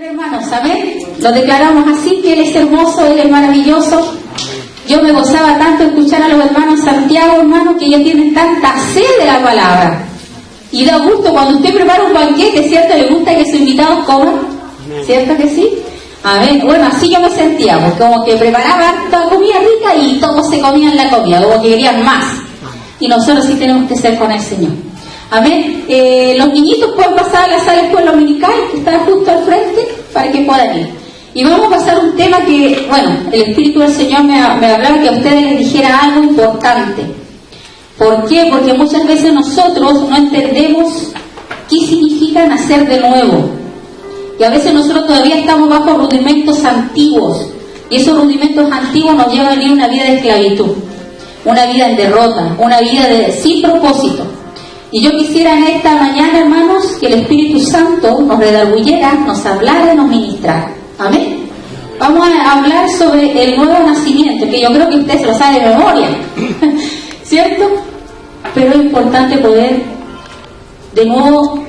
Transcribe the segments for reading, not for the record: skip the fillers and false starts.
Hermanos, ¿saben? Lo declaramos así, que Él es hermoso, Él es maravilloso. Yo me gozaba tanto escuchar a los hermanos Santiago, hermanos, que ellos tienen tanta sed de la palabra. Y da gusto cuando usted prepara un banquete, ¿cierto? Le gusta que sus invitados coman, ¿cierto que sí? Amén. Bueno, así yo me sentía, pues, como que preparaba toda comida rica y todos se comían la comida, como que querían más. Y nosotros sí tenemos que ser con el Señor. Amén. Los niñitos pueden pasar a la sala de escuela dominical, que está justo al frente, para que puedan ir. Y vamos a pasar un tema que, bueno, el Espíritu del Señor me hablaba que a ustedes les dijera algo importante. ¿Por qué? Porque muchas veces nosotros no entendemos qué significa nacer de nuevo. Y a veces nosotros todavía estamos bajo rudimentos antiguos. Y esos rudimentos antiguos nos llevan a vivir una vida de esclavitud, una vida en derrota, una vida sin propósito. Y yo quisiera en esta mañana, hermanos, que el Espíritu Santo nos redarguyera, nos hablara y nos ministrara. Amén. Vamos a hablar sobre el nuevo nacimiento, que yo creo que usted se lo sabe de memoria, ¿cierto? Pero es importante poder de nuevo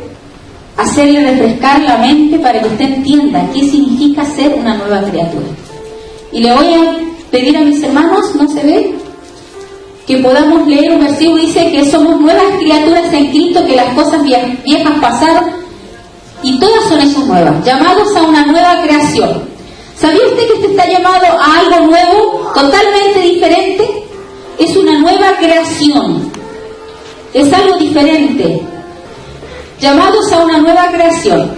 hacerle refrescar la mente para que usted entienda qué significa ser una nueva criatura. Y le voy a pedir a mis hermanos, ¿no se ve?, que podamos leer un versículo que dice que somos nuevas criaturas en Cristo, que las cosas viejas pasaron y todas son esas nuevas, llamados a una nueva creación. ¿Sabía usted que usted está llamado a algo nuevo, totalmente diferente? Es una nueva creación, es algo diferente, llamados a una nueva creación.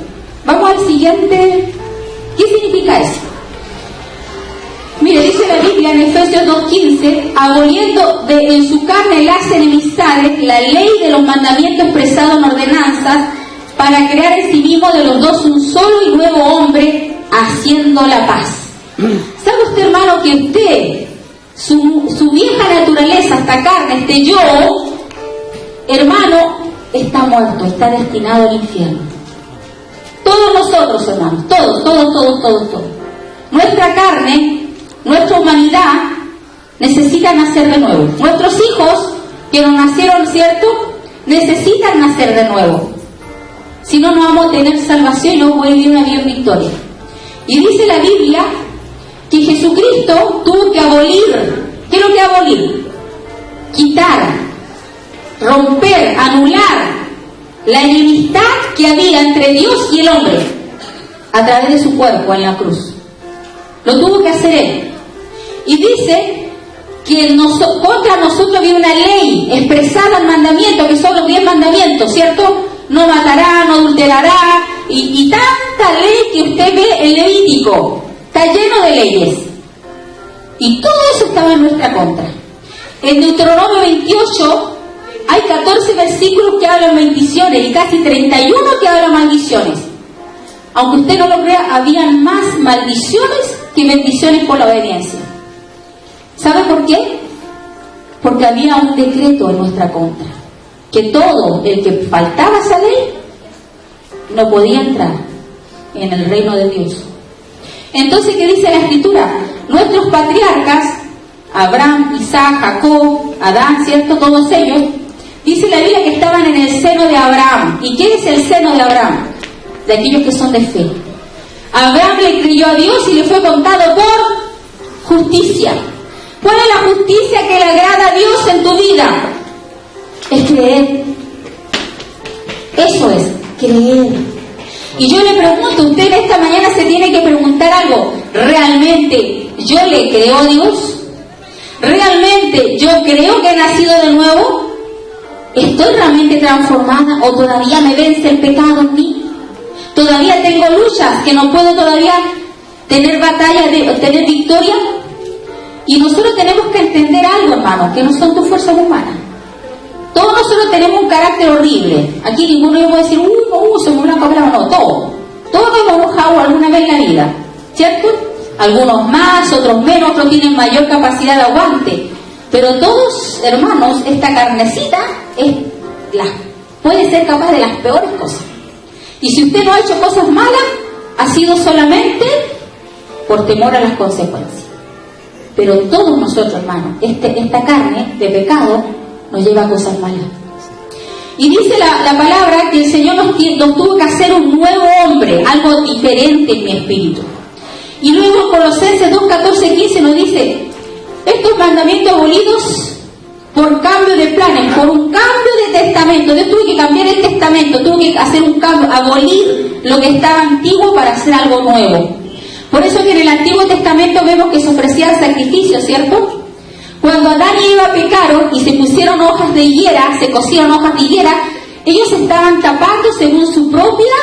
Vamos al siguiente. ¿Qué significa eso? Mire, dice la Biblia en Efesios 2:15, aboliendo en su carne las enemistades, la ley de los mandamientos expresados en ordenanzas, para crear en sí mismo de los dos un solo y nuevo hombre, haciendo la paz. ¿Sabe usted, hermano, que usted, su vieja naturaleza, esta carne, este yo, hermano, está muerto, está destinado al infierno? Todos nosotros, hermanos, todos. Nuestra carne, nuestra humanidad necesita nacer de nuevo. Nuestros hijos que no nacieron, ¿cierto?, necesitan nacer de nuevo. Si no, no vamos a tener salvación y no vamos a vivir una vida en victoria. Y dice la Biblia que Jesucristo tuvo que abolir. ¿Qué es lo que abolir? Quitar, romper, anular la enemistad que había entre Dios y el hombre a través de su cuerpo en la cruz. Lo tuvo que hacer Él. Y dice que contra nosotros había una ley expresada en mandamientos, que son los 10 mandamientos, ¿cierto? No matará, no adulterará, y tanta ley que usted ve en Levítico, está lleno de leyes. Y todo eso estaba en nuestra contra. En Deuteronomio 28 hay 14 versículos que hablan bendiciones y casi 31 que hablan maldiciones. Aunque usted no lo crea, habían más maldiciones que bendiciones por la obediencia. ¿Sabe por qué? Porque había un decreto en nuestra contra, que todo el que faltaba esa ley no podía entrar en el reino de Dios. Entonces, ¿qué dice la Escritura? Nuestros patriarcas, Abraham, Isaac, Jacob, Adán, ¿cierto? Todos ellos, dice la Biblia que estaban en el seno de Abraham. ¿Y qué es el seno de Abraham? De aquellos que son de fe. Abraham le creyó a Dios y le fue contado por justicia. ¿Cuál es la justicia que le agrada a Dios en tu vida? Es creer. Eso es, creer. Y yo le pregunto, usted esta mañana se tiene que preguntar algo. ¿Realmente yo le creo a Dios? ¿Realmente yo creo que he nacido de nuevo? ¿Estoy realmente transformada o todavía me vence el pecado en mí? ¿Todavía tengo luchas que no puedo todavía tener batalla, tener victoria? Y nosotros tenemos que entender algo, hermano, que no son tus fuerzas humanas. Todos nosotros tenemos un carácter horrible. Aquí ninguno de puede decir, se me una palabra, no, todos nos hemos enojado alguna vez en la vida, ¿cierto? Algunos más, otros menos, otros tienen mayor capacidad de aguante. Pero todos, hermanos, esta carnecita puede ser capaz de las peores cosas. Y si usted no ha hecho cosas malas, ha sido solamente por temor a las consecuencias. Pero todos nosotros, hermanos, esta carne de pecado nos lleva a cosas malas. Y dice la palabra que el Señor nos tuvo que hacer un nuevo hombre, algo diferente en mi espíritu. Y luego en Colosenses 2, 14, 15 nos dice, estos mandamientos abolidos por cambio de planes, por un cambio de testamento. Yo tuve que cambiar el testamento, tuve que hacer un cambio, abolir lo que estaba antiguo para hacer algo nuevo. Por eso que en el Antiguo Testamento vemos que se ofrecían sacrificios, ¿cierto? Cuando Adán y Eva pecaron y se pusieron hojas de higuera, se cosieron hojas de higuera, ellos estaban tapando según su propia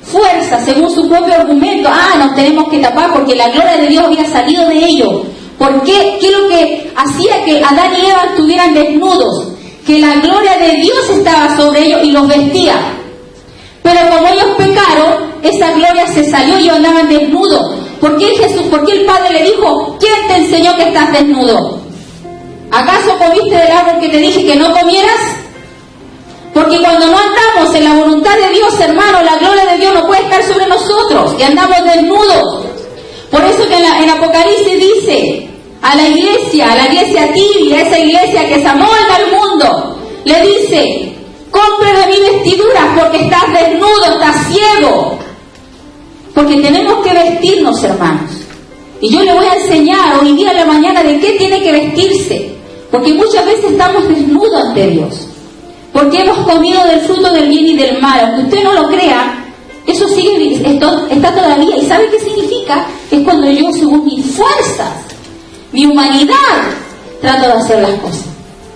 fuerza, según su propio argumento. Nos tenemos que tapar porque la gloria de Dios había salido de ellos. ¿Por qué? ¿Qué es lo que hacía que Adán y Eva estuvieran desnudos? Que la gloria de Dios estaba sobre ellos y los vestía. Pero como ellos pecaron, esa gloria se salió y ellos andaban desnudos. ¿Por qué el Padre le dijo, ¿quién te enseñó que estás desnudo? ¿Acaso comiste del árbol que te dije que no comieras? Porque cuando no andamos en la voluntad de Dios, hermano, la gloria de Dios no puede estar sobre nosotros y andamos desnudos. Por eso que en Apocalipsis dice a la iglesia tibia, esa iglesia que se amolda al mundo, le dice, compre de mi vestidura porque estás desnudo, estás ciego. Porque tenemos que vestirnos, hermanos. Y yo le voy a enseñar hoy día a la mañana de qué tiene que vestirse. Porque muchas veces estamos desnudos ante Dios. Porque hemos comido del fruto del bien y del mal. Aunque usted no lo crea, eso sigue, está todavía. ¿Y sabe qué significa? Es cuando yo, según mis fuerzas, mi humanidad, trato de hacer las cosas.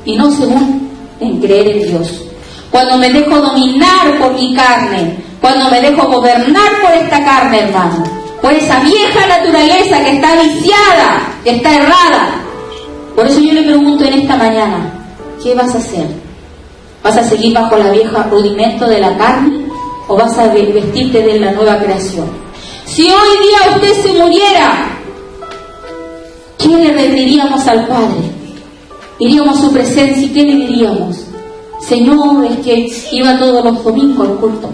Y no según en creer en Dios. Cuando me dejo dominar por mi carne, cuando me dejo gobernar por esta carne, hermano, por esa vieja naturaleza que está viciada, que está errada. Por eso yo le pregunto en esta mañana, ¿qué vas a hacer? ¿Vas a seguir bajo la vieja rudimento de la carne o vas a vestirte de la nueva creación? Si hoy día usted se muriera, ¿qué le rendiríamos al Padre? Iríamos a su presencia y ¿qué le diríamos? Señor, es que iba todos los domingos al culto.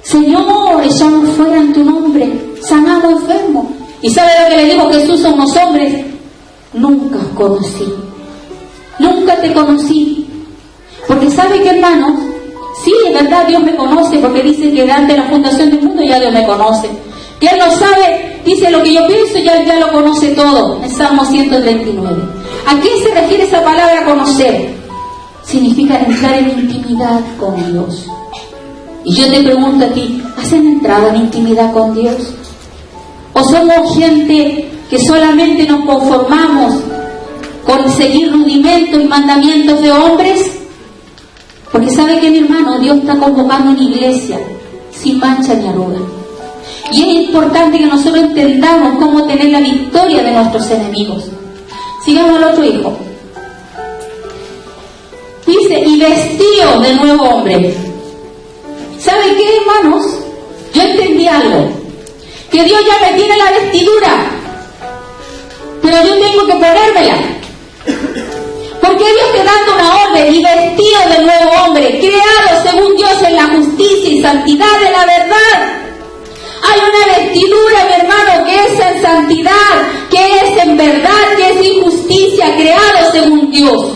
Señor, echamos fuera en tu nombre, sanamos enfermos. ¿Y sabe lo que le dijo Jesús a unos hombres? Nunca os conocí, nunca te conocí. Porque sabe que, hermanos, sí, en verdad Dios me conoce, porque dice que antes de la fundación del mundo ya Dios me conoce. Que Él no sabe, dice lo que yo pienso, ya lo conoce todo. En Salmo 139. ¿A qué se refiere esa palabra conocer? Significa entrar en intimidad con Dios. Y yo te pregunto a ti, ¿has entrado en intimidad con Dios? ¿O somos gente que solamente nos conformamos con seguir rudimentos y mandamientos de hombres? Porque sabe que, mi hermano, Dios está convocando una iglesia sin mancha ni arruga. Y es importante que nosotros entendamos cómo tener la victoria de nuestros enemigos. Sigamos al otro hijo. Dice, y vestido de nuevo hombre. ¿Sabe qué, hermanos? Yo entendí algo. Que Dios ya me tiene la vestidura, pero yo tengo que ponérmela. Porque Dios te da una orden, y vestido de nuevo hombre, creado según Dios en la justicia y santidad de la verdad. Hay una vestidura, mi hermano, que es en santidad, que es en verdad, que es en justicia, creado según Dios.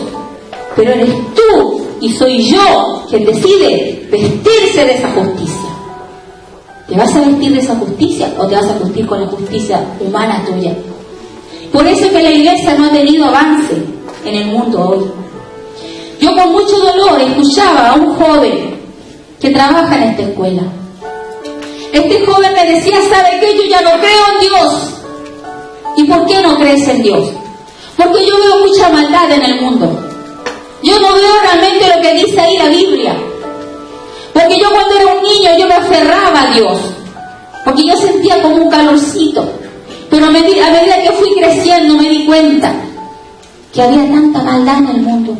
Pero eres tú y soy yo quien decide vestirse de esa justicia. ¿Te vas a vestir de esa justicia o te vas a vestir con la justicia humana tuya? Por eso es que la iglesia no ha tenido avance en el mundo hoy. Yo con mucho dolor escuchaba a un joven que trabaja en esta escuela. Este joven me decía, ¿sabe qué? Yo ya no creo en Dios. ¿Y por qué no crees en Dios? Porque yo veo mucha maldad en el mundo. Yo no veo realmente lo que dice ahí la Biblia. Porque yo cuando era un niño yo me aferraba a Dios. Porque yo sentía como un calorcito. Pero a medida que fui creciendo me di cuenta que había tanta maldad en el mundo.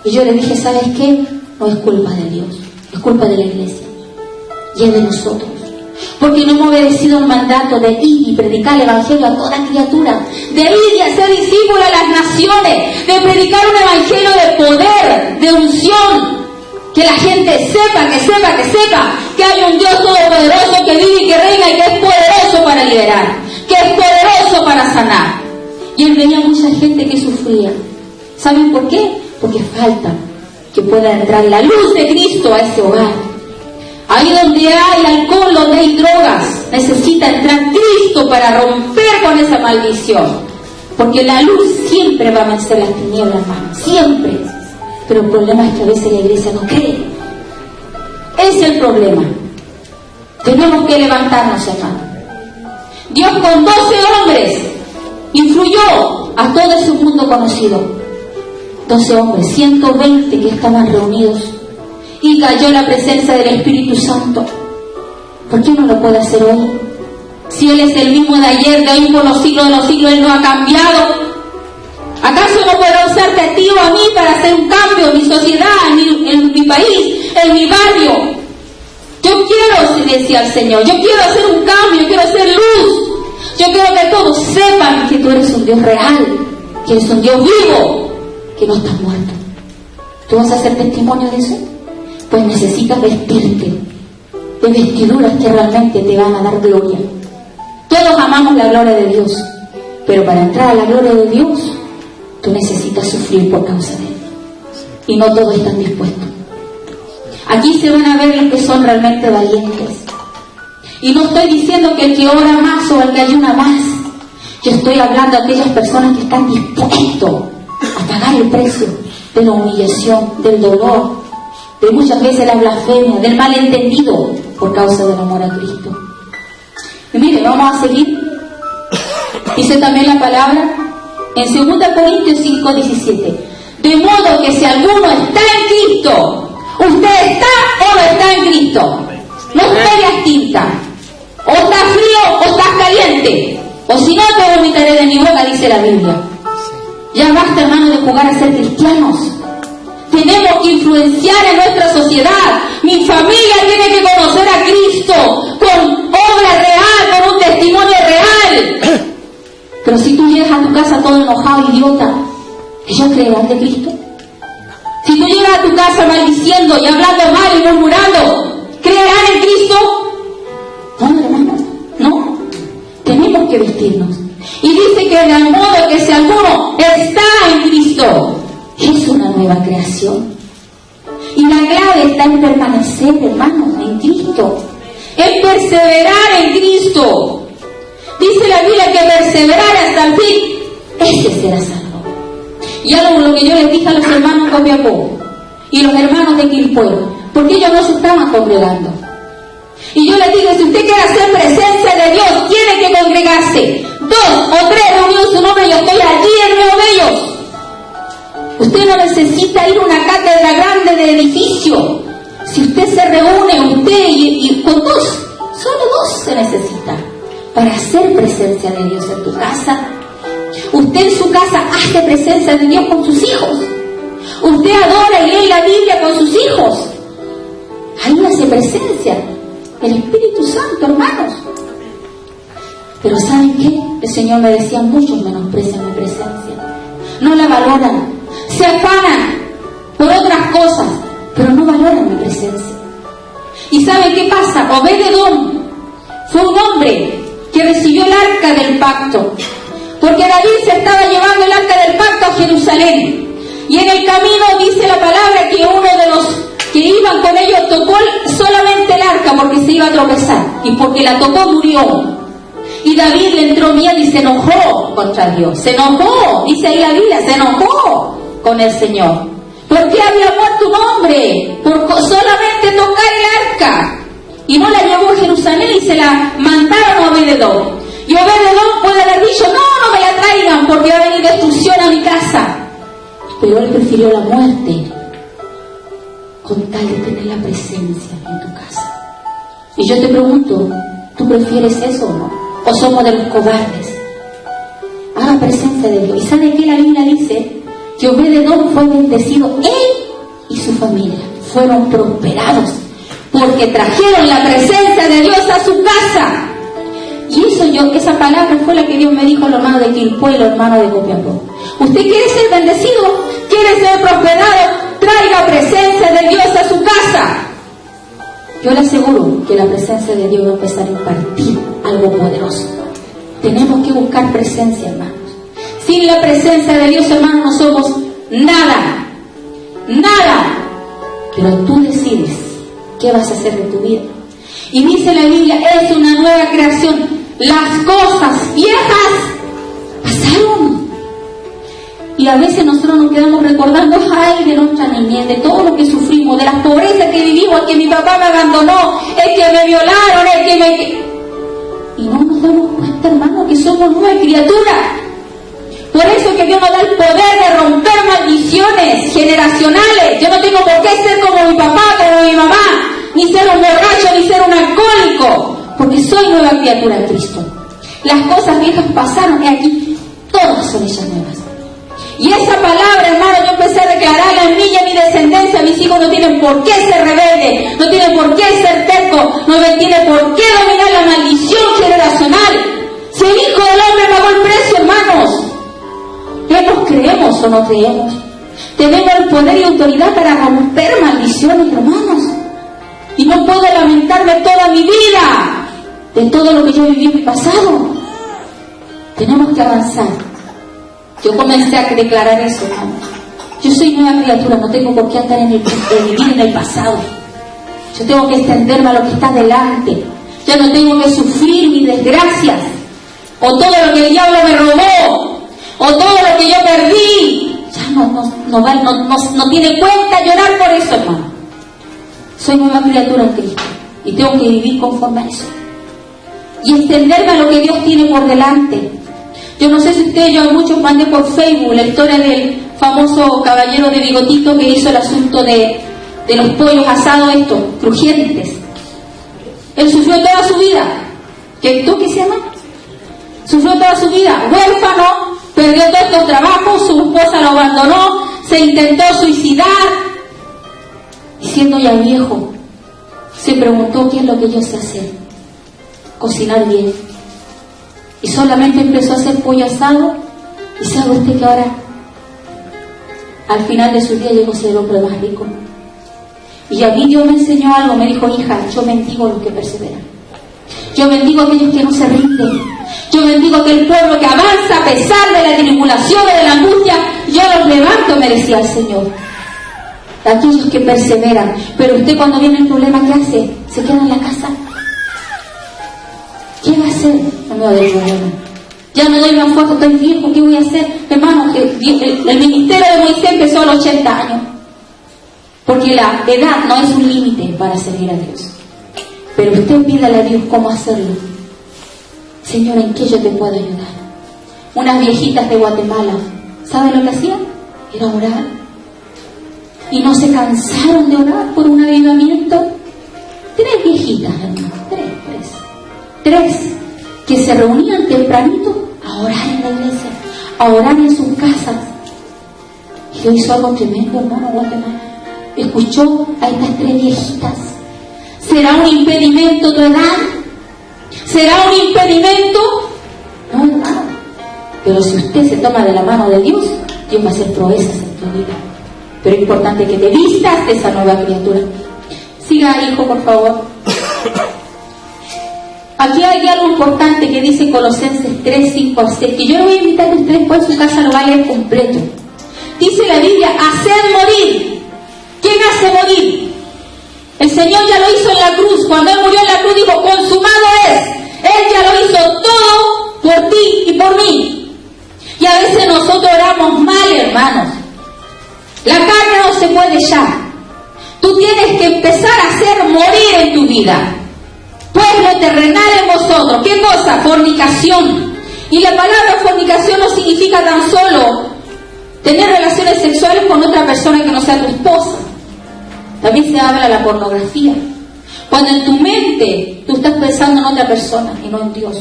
Y yo le dije, ¿sabes qué? No es culpa de Dios, es culpa de la iglesia. Y es de nosotros. Porque no hemos obedecido el mandato de ir y predicar el evangelio a toda criatura, de ir y hacer discípulos a las naciones, de predicar un evangelio de poder, de unción, que la gente sepa que hay un Dios todopoderoso que vive y que reina y que es poderoso para liberar, que es poderoso para sanar. Y él veía mucha gente que sufría. ¿Saben por qué? Porque falta que pueda entrar la luz de Cristo a ese hogar. Ahí donde hay alcohol, donde hay drogas, necesita entrar Cristo para romper con esa maldición. Porque la luz siempre va a vencer las tinieblas, hermano, siempre. Pero el problema es que a veces la iglesia no cree. Ese es el problema. Tenemos que levantarnos, hermano. Dios con 12 hombres influyó a todo ese mundo conocido. 12 hombres, 120 que estaban reunidos. Y cayó la presencia del Espíritu Santo. ¿Por qué no lo puede hacer hoy? Si Él es el mismo de ayer, de hoy, por los siglos de los siglos, Él no ha cambiado. ¿Acaso no puede usarte a ti o a mí para hacer un cambio en mi sociedad, en mi país, en mi barrio? Yo quiero, decía el Señor, yo quiero hacer un cambio, yo quiero hacer luz. Yo quiero que todos sepan que tú eres un Dios real, que eres un Dios vivo, que no estás muerto. ¿Tú vas a hacer testimonio de eso? Pues necesitas vestirte de vestiduras que realmente te van a dar gloria. Todos amamos la gloria de Dios, pero para entrar a la gloria de Dios, tú necesitas sufrir por causa de Él. Y no todos están dispuestos. Aquí se van a ver los que son realmente valientes. Y no estoy diciendo que el que ora más o el que ayuna más. Yo estoy hablando de aquellas personas que están dispuestos a pagar el precio de la humillación, del dolor, de muchas veces la blasfemia, del malentendido por causa del amor a Cristo. Y mire, vamos a seguir. Dice también la palabra en 2 Corintios 5:17. De modo que si alguno está en Cristo, ¿usted está o no está en Cristo? No esperes tinta. O estás frío o estás caliente. O si no, te vomitaré de mi boca, dice la Biblia. Ya basta, hermano, de jugar a ser cristianos. Tenemos que influenciar en nuestra sociedad. Mi familia tiene que conocer a Cristo con obra real, con un testimonio real. Pero si tú llegas a tu casa todo enojado, idiota, ¿ellos creerán de Cristo? Si tú llegas a tu casa maldiciendo y hablando mal y murmurando, ¿creerán en Cristo? No, hermano, no. Tenemos que vestirnos. Y dice que de al modo que si alguno está en Cristo, es una nueva creación. Y la clave está en permanecer, hermanos, en Cristo. En perseverar en Cristo. Dice la Biblia que perseverar hasta el fin, ese será salvo. Y algo lo que yo les dije a los hermanos de Copiapó y los hermanos de Quilpué, porque ellos no se estaban congregando. Y yo les digo, si usted quiere hacer presencia de Dios, tiene que congregarse. 2 o 3 reunidos su nombre, yo estoy allí en medio de ellos. Usted no necesita ir a una cátedra grande de edificio. Si usted se reúne, usted y con 2, solo 2 se necesita para hacer presencia de Dios en tu casa. Usted en su casa hace presencia de Dios con sus hijos. Usted adora y lee la Biblia con sus hijos. Ahí hace presencia el Espíritu Santo, hermanos. Pero ¿saben qué? El Señor me decía, muchos menosprecian mi presencia. No la valoran. Se afanan por otras cosas, pero no valoran mi presencia. ¿Y saben qué pasa? Obed-Edom fue un hombre que recibió el arca del pacto, porque David se estaba llevando el arca del pacto a Jerusalén, y en el camino dice la palabra que uno de los que iban con ellos tocó solamente el arca porque se iba a tropezar, y porque la tocó murió. Y David le entró miedo y se enojó contra Dios, se enojó, dice ahí la Biblia, se enojó con el Señor. ¿Por qué había muerto un hombre? Por solamente tocar el arca. Y no la llevó a Jerusalén y se la mandaron a Obed-Edom. Y Obed-Edom puede haber dicho, no me la traigan porque va a venir destrucción a mi casa. Pero él prefirió la muerte con tal de tener la presencia en tu casa. Y yo te pregunto, ¿tú prefieres eso o no? ¿O somos de los cobardes? Haga presencia de Dios. ¿Y sabe qué la Biblia dice? Que Obed-Edom fue bendecido, él y su familia fueron prosperados porque trajeron la presencia de Dios a su casa. Y esa palabra fue la que Dios me dijo a los hermanos de Quilpué y los hermanos de Copiapó. ¿Usted quiere ser bendecido? ¿Quiere ser prosperado? Traiga presencia de Dios a su casa. Yo le aseguro que la presencia de Dios va a empezar a impartir algo poderoso. Tenemos que buscar presencia, hermanos. Sin la presencia de Dios, hermanos, no somos nada. Nada. pero tú decides qué vas a hacer de tu vida. Y dice la Biblia, es una nueva creación. Las cosas viejas pasaron. Y a veces nosotros nos quedamos recordando, ay, de nuestra niñez, de todo lo que sufrimos, de las pobrezas que vivimos, que mi papá me abandonó, es que me violaron, es que me... Y no nos damos cuenta, hermano, que somos nuevas criaturas. Por eso que Dios nos da el poder de romper maldiciones generacionales. Yo no tengo por qué ser como mi papá, como mi mamá, ni ser un borracho, ni ser un alcohólico, porque soy nueva criatura en Cristo. Las cosas viejas pasaron y aquí todas son ellas nuevas. Y esa palabra, hermano, yo empecé a declararla en mí y en mi descendencia. Mis hijos no tienen por qué ser rebeldes, no tienen por qué ser tercos, no tienen por qué dominar la maldición generacional. Si el Hijo del Hombre pagó el precio, hermanos, ¿qué nos creemos o no creemos? Tenemos el poder y autoridad para romper maldiciones, hermanos. Y no puedo lamentarme toda mi vida de todo lo que yo viví en mi pasado. Tenemos que avanzar. Yo comencé a declarar eso, hermanos. Yo soy nueva criatura, no tengo por qué andar vivir en el pasado. Yo tengo que extenderme a lo que está delante. Yo no tengo que sufrir mis desgracias, o todo lo que el diablo me robó, o todo lo que yo perdí. Ya no tiene cuenta llorar por eso, hermano. Soy nueva criatura en Cristo y tengo que vivir conforme a eso y extenderme a lo que Dios tiene por delante. Yo no sé si ustedes, yo a muchos mandé por Facebook la historia del famoso caballero de bigotito que hizo el asunto de los pollos asados estos, crujientes. Él sufrió toda su vida. ¿Qué se llama? Sufrió toda su vida, huérfano, perdió todos estos trabajos, su esposa lo abandonó, se intentó suicidar. Y siendo ya viejo, se preguntó qué es lo que yo sé hacer. Cocinar bien. Y solamente empezó a hacer pollo asado. Y sabe usted que ahora, al final de su día, llegó a ser el hombre más rico. Y a mí Dios me enseñó algo, me dijo, hija, yo bendigo a los que perseveran. Yo bendigo a aquellos que no se rinden. Yo bendigo a aquel pueblo que avanza a pesar de la tribulación y de la angustia. Yo los levanto, me decía el Señor. Aquellos que perseveran. Pero usted cuando viene el problema, ¿qué hace? ¿Se queda en la casa? ¿Qué va a hacer en medio del problema? Ya no doy más fuerza, estoy viejo, ¿qué voy a hacer? Hermano, el ministerio de Moisés empezó a los 80 años. Porque la edad no es un límite para servir a Dios. Pero usted pídale a Dios cómo hacerlo. Señor, ¿en qué yo te puedo ayudar? Unas viejitas de Guatemala, ¿saben lo que hacían? Era orar. Y no se cansaron de orar por un avivamiento. 3 viejitas, hermano, 3 que se reunían tempranito a orar en la iglesia, a orar en sus casas. Y Dios hizo algo tremendo, hermano, Guatemala. Escuchó a estas 3 viejitas. ¿Será un impedimento tu edad? ¿Será un impedimento? No, hermano. Pero si usted se toma de la mano de Dios, Dios va a hacer proezas en tu vida. Pero es importante que te vistas de esa nueva criatura. Siga, hijo, por favor. Aquí hay algo importante que dice Colosenses 3, 5 al 6, que yo le voy a invitar a que usted después en su casa lo va a leer completo. Dice la Biblia, hacer morir. ¿Quién hace morir? El Señor ya lo hizo en la cruz. Cuando Él murió en la cruz dijo, consumado es. Él ya lo hizo todo por ti y por mí. Y a veces nosotros oramos mal, hermanos. La carne no se puede ya. Tú tienes que empezar a hacer morir en tu vida. Pueblo terrenal en vosotros. ¿Qué cosa? Fornicación. Y la palabra fornicación no significa tan solo tener relaciones sexuales con otra persona que no sea tu esposa. También se habla de la pornografía. Cuando en tu mente tú estás pensando en otra persona y no en Dios.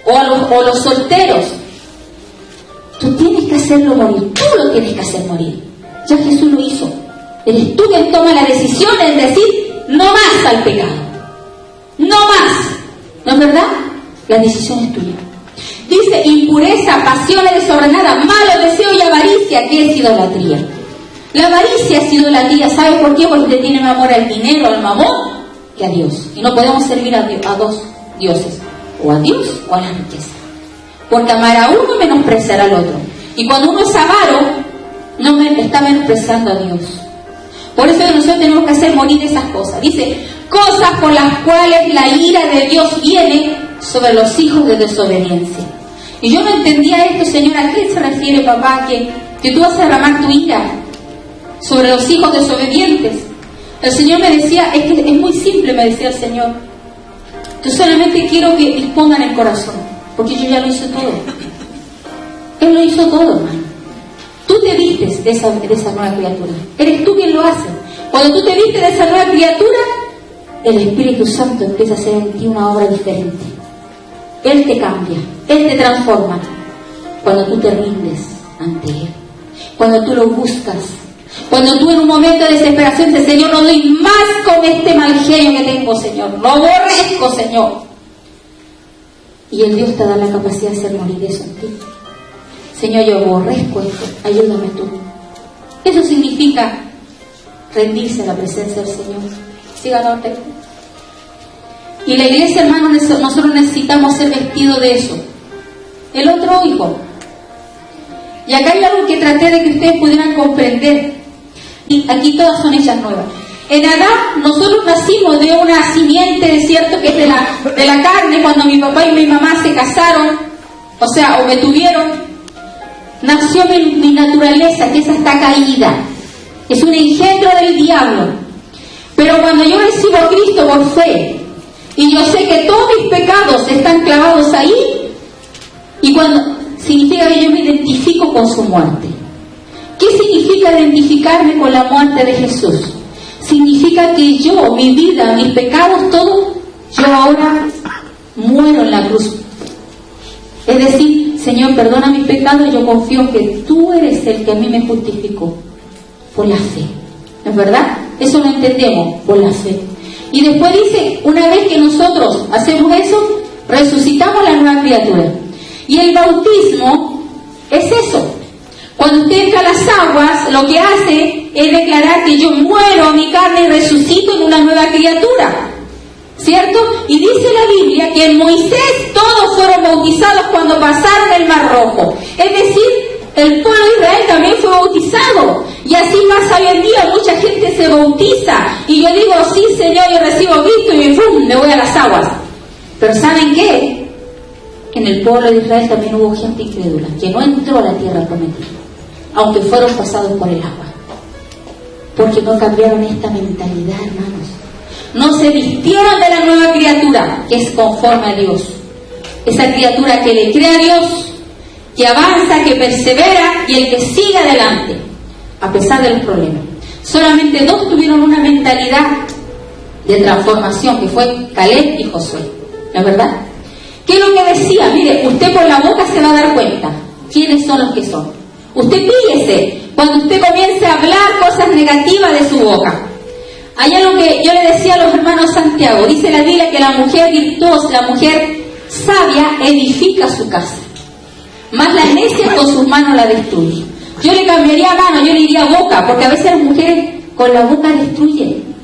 O los solteros. Tú tienes que hacerlo morir. Tú lo tienes que hacer morir. Ya Jesús lo hizo. Eres tú quien toma la decisión de decir no más al pecado. No más. ¿No es verdad? La decisión es tuya. Dice impureza, pasiones desordenadas, malos deseos y avaricia, que es idolatría. La avaricia es idolatría. ¿Sabes por qué? Porque tiene amor al dinero, al mamón, que a Dios. Y no podemos servir a 2 dioses. O a Dios o a la riqueza. Porque amar a uno es menospreciar al otro. Y cuando uno es avaro, no está menospreciando a Dios. Por eso nosotros tenemos que hacer morir esas cosas. Dice, cosas por las cuales la ira de Dios viene sobre los hijos de desobediencia. Y yo no entendía esto, Señor, ¿a qué se refiere, papá? Que tú vas a derramar tu ira sobre los hijos desobedientes. El Señor me decía, es que es muy simple, me decía el Señor. Yo solamente quiero que dispongan el corazón, porque yo ya lo hice todo. Él lo hizo todo, hermano. Tú te vistes de esa nueva criatura. Eres tú quien lo hace. Cuando tú te vistes de esa nueva criatura, el Espíritu Santo empieza a hacer en ti una obra diferente. Él te cambia, Él te transforma. Cuando tú te rindes ante Él, cuando tú lo buscas, cuando tú en un momento de desesperación dices, Señor, no doy más con este mal genio que tengo, Señor, lo aborrezco, Señor. Y el Dios te da la capacidad de hacer morir eso en ti. Señor, yo aborrezco esto, ayúdame tú. Eso significa rendirse a la presencia del Señor. Síganos. Y la iglesia, hermanos, nosotros necesitamos ser vestidos de eso. El otro hijo. Y acá hay algo que traté de que ustedes pudieran comprender. Y aquí todas son hechas nuevas. En Adán, nosotros nacimos de una simiente, es cierto, que es de la carne. Cuando mi papá y mi mamá se casaron, o me tuvieron, nació mi naturaleza, que esa está caída. Es un engendro del diablo. Pero cuando yo recibo a Cristo por fe, y yo sé que todos mis pecados están clavados ahí, y cuando significa que yo me identifico con su muerte. ¿Qué significa identificarme con la muerte de Jesús? Significa que yo, mi vida, mis pecados, todo, yo ahora muero en la cruz. Es decir, Señor, perdona mis pecados, yo confío que tú eres el que a mí me justificó por la fe. ¿No es verdad? Eso lo entendemos, por la fe. Y después dice, una vez que nosotros hacemos eso, resucitamos la nueva criatura. Y el bautismo es eso. Cuando usted entra a las aguas, lo que hace es declarar que yo muero a mi carne y resucito en una nueva criatura. ¿Cierto? Y dice la Biblia que en Moisés todos fueron bautizados cuando pasaron el Mar Rojo. Es decir, el pueblo de Israel también fue bautizado. Y así pasa hoy en día, mucha gente se bautiza. Y yo digo, sí, Señor, yo recibo Cristo y ¡pum!, me voy a las aguas. Pero ¿saben qué? En el pueblo de Israel también hubo gente incrédula, que no entró a la tierra prometida, aunque fueron pasados por el agua. Porque no cambiaron esta mentalidad, hermanos. No se vistieron de la nueva criatura, que es conforme a Dios. Esa criatura que le cree a Dios, que avanza, que persevera y el que sigue adelante, a pesar de los problemas. Solamente dos tuvieron una mentalidad de transformación, que fue Caleb y Josué. ¿La verdad? ¿Qué es lo que decía? Mire, usted por la boca se va a dar cuenta quiénes son los que son. Usted píllese cuando usted comience a hablar cosas negativas de su boca. Hay algo que yo le decía a los hermanos Santiago. Dice la Biblia que la mujer virtuosa, la mujer sabia, edifica su casa, más la necia con sus manos la destruye. Yo le cambiaría mano, yo le diría boca, porque a veces las mujeres con la boca destruyen.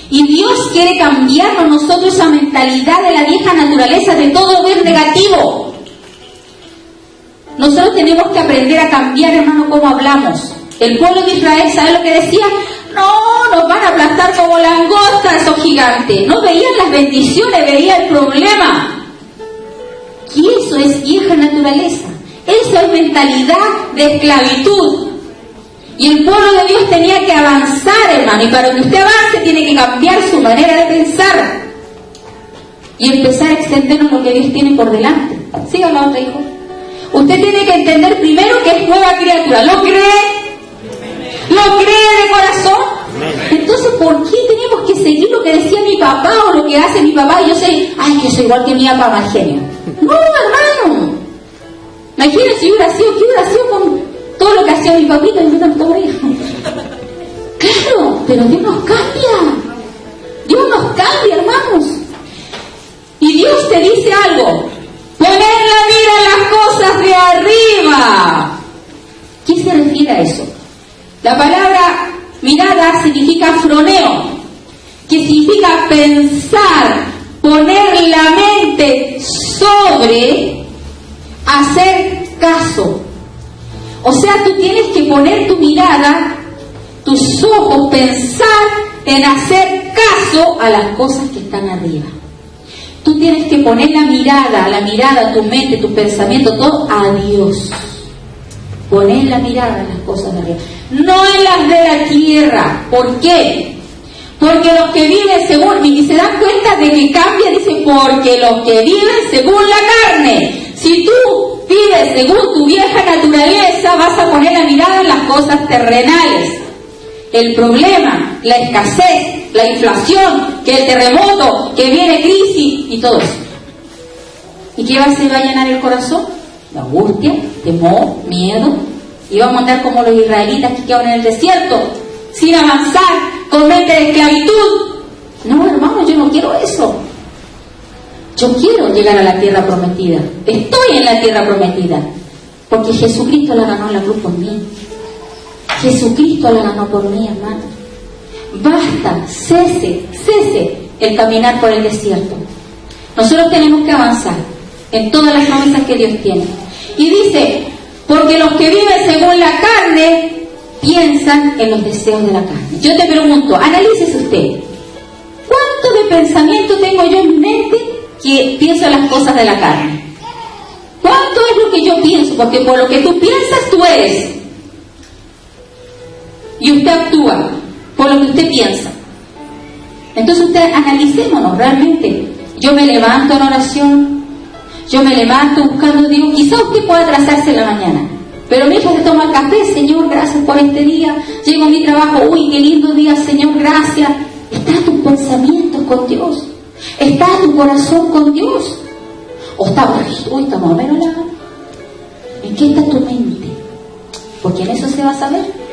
Y Dios quiere cambiarnos nosotros esa mentalidad de la vieja naturaleza, de todo ver negativo. Nosotros tenemos que aprender a cambiar, hermano, cómo hablamos. El pueblo de Israel, ¿sabe lo que decía? No, nos van a aplastar como langostas esos gigantes. No veían las bendiciones, veían el problema. Y eso es vieja naturaleza. Eso es mentalidad de esclavitud. Y el pueblo de Dios tenía que avanzar, hermano. Y para que usted avance, tiene que cambiar su manera de pensar. Y empezar a extendernos lo que Dios tiene por delante. Siga la otra, hijo. Usted tiene que entender primero que es nueva criatura. ¿Lo cree? ¿Lo cree de corazón? Entonces, ¿por qué tenemos que seguir lo que decía mi papá o lo que hace mi papá? Y yo sé, ay, que soy igual que mi papá, mal genio. No, hermano. Imagínense, ¿qué hubiera sido con todo lo que hacía mi papita y yo tanto hijo? Claro, pero Dios nos cambia. Dios nos cambia, hermanos. Y Dios te dice algo. Poner la mira en las cosas de arriba. ¿Qué se refiere a eso? La palabra mirada significa froneo, que significa pensar, poner la mente sobre, hacer caso. O sea, tú tienes que poner tu mirada tus ojos pensar en hacer caso a las cosas que están arriba. Tú tienes que poner la mirada, tu mente, tu pensamiento, todo a Dios. Poner la mirada en las cosas de arriba, no en las de la tierra. ¿Por qué? Porque los que viven según, y se dan cuenta de que cambia, dice, porque los que viven según la carne. Si tú vives según tu vieja naturaleza, vas a poner la mirada en las cosas terrenales. El problema, la escasez, la inflación, que el terremoto, que viene crisis y todo eso. ¿Y qué se va a llenar el corazón? La angustia, temor, miedo. Y vamos a andar como los israelitas que quedaron en el desierto, sin avanzar, con mente de esclavitud. No, hermano, yo no quiero eso. Yo quiero llegar a la tierra prometida. Estoy en la tierra prometida, porque Jesucristo la ganó en la cruz por mí. Jesucristo la ganó por mí, hermano. Basta, cese el caminar por el desierto. Nosotros tenemos que avanzar en todas las promesas que Dios tiene. Y dice, porque los que viven según la carne piensan en los deseos de la carne. Yo te pregunto, analícese usted, ¿cuánto de pensamiento tengo yo en mi mente que pienso en las cosas de la carne? ¿Cuánto es lo que yo pienso? Porque por lo que tú piensas, tú eres. Y usted actúa por lo que usted piensa. Entonces usted analicémonos realmente. Yo me levanto en oración, yo me levanto buscando a Dios. Quizá usted pueda atrasarse en la mañana, pero mientras se toma el café, Señor, gracias por este día. Llego a mi trabajo, uy, qué lindo día, Señor, gracias. ¿Está tus pensamientos con Dios? ¿Está tu corazón con Dios? ¿O está, uy, estamos a menos la... ¿En qué está tu mente? Porque en eso se va a saber.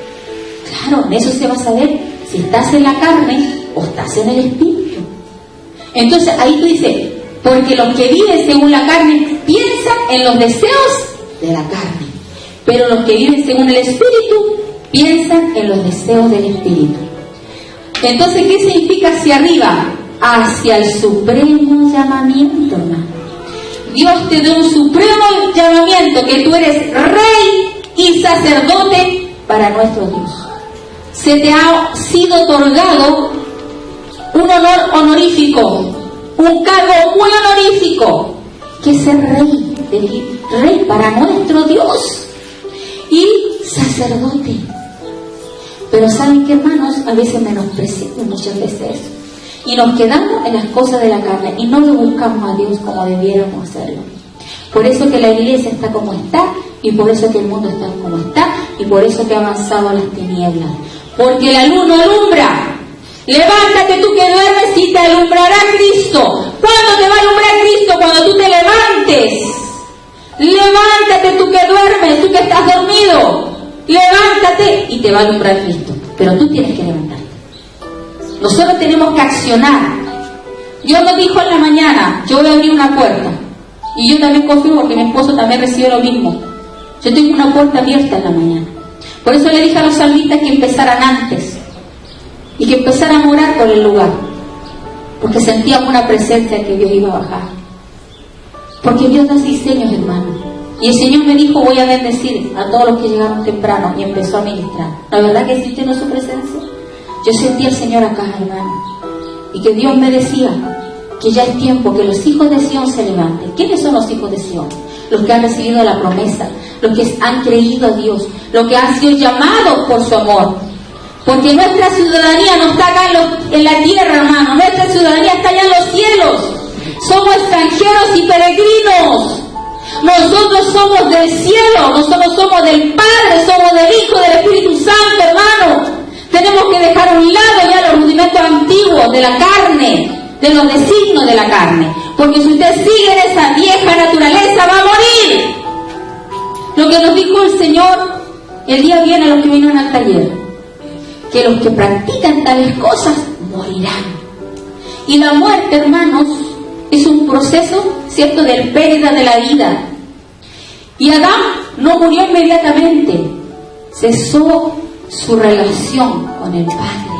Claro, en eso se va a saber si estás en la carne o estás en el espíritu. Entonces ahí tú dices, porque los que viven según la carne piensan en los deseos de la carne, pero los que viven según el espíritu piensan en los deseos del espíritu. Entonces, ¿qué significa hacia arriba? Hacia el supremo llamamiento, hermano. Dios te da un supremo llamamiento, que tú eres rey y sacerdote para nuestro Dios. Se te ha sido otorgado un honor honorífico, un cargo muy honorífico, que es ser rey para nuestro Dios y sacerdote. Pero ¿saben qué, hermanos? A veces menospreciamos muchas veces eso y nos quedamos en las cosas de la carne y no lo buscamos a Dios como debiéramos hacerlo. Por eso que la iglesia está como está, y por eso que el mundo está como está, y por eso que ha avanzado las tinieblas. Porque la luz no alumbra. Levántate tú que duermes y te alumbrará Cristo. ¿Cuándo te va a alumbrar Cristo? Cuando tú te levantes. Levántate tú que duermes, tú que estás dormido. Levántate y te va a alumbrar Cristo. Pero tú tienes que levantarte. Nosotros tenemos que accionar. Dios nos dijo en la mañana, yo voy a abrir una puerta. Y yo también confío porque mi esposo también recibe lo mismo. Yo tengo una puerta abierta en la mañana. Por eso le dije a los salmistas que empezaran antes y que empezaran a orar por el lugar, porque sentíamos una presencia que Dios iba a bajar. Porque Dios da diseños, hermano. Y el Señor me dijo, voy a bendecir a todos los que llegaron temprano, y empezó a ministrar. ¿La verdad que sintiendo su presencia? Yo sentí al Señor acá, hermano, y que Dios me decía que ya es tiempo que los hijos de Sión se levanten. ¿Quiénes son los hijos de Sión? Los que han recibido la promesa, los que han creído a Dios, los que han sido llamados por su amor. Porque nuestra ciudadanía no está acá en la tierra, hermano. Nuestra ciudadanía está allá en los cielos. Somos extranjeros y peregrinos. Nosotros somos del cielo, nosotros somos del Padre, somos del Hijo, del Espíritu Santo, hermano. Tenemos que dejar a un lado ya los rudimentos antiguos de la carne, de los designios de la carne. Porque si usted sigue en esa vieja naturaleza, va a morir. Lo que nos dijo el Señor el día viernes a los que vinieron al taller, que los que practican tales cosas morirán. Y la muerte, hermanos, es un proceso, ¿cierto?, de pérdida de la vida. Y Adán no murió inmediatamente, cesó su relación con el Padre.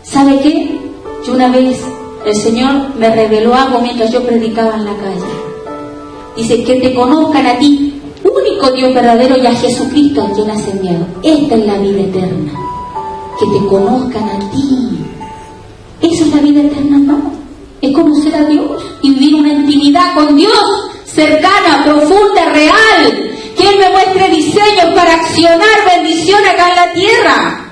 ¿Sabe qué? Yo una vez, el Señor me reveló algo mientras yo predicaba en la calle. Dice, que te conozcan a ti, único Dios verdadero, y a Jesucristo a quien has enviado. Esta es la vida eterna. que te conozcan a ti. Eso es la vida eterna, hermano. Es conocer a Dios y vivir una intimidad con Dios cercana, profunda, real. Que Él me muestre diseños para accionar bendición acá en la tierra.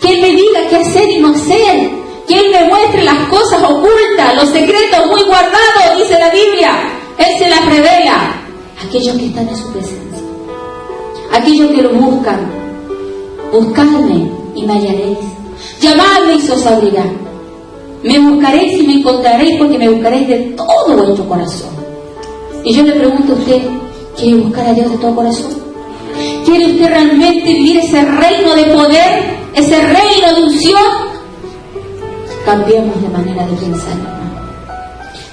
Que Él me diga qué hacer y no hacer. Que Él me muestre las cosas ocultas, los secretos muy guardados, dice la Biblia. Él se las revela a aquellos que están en su presencia. Aquellos que lo buscan. Buscadme y me hallaréis. Llamadme y se os abrirá. Me buscaréis y me encontraréis, porque me buscaréis de todo vuestro corazón. Y yo le pregunto a usted, ¿quiere buscar a Dios de todo corazón? ¿Quiere usted realmente vivir ese reino de poder, ese reino de unción? Cambiemos de manera de pensar, hermano.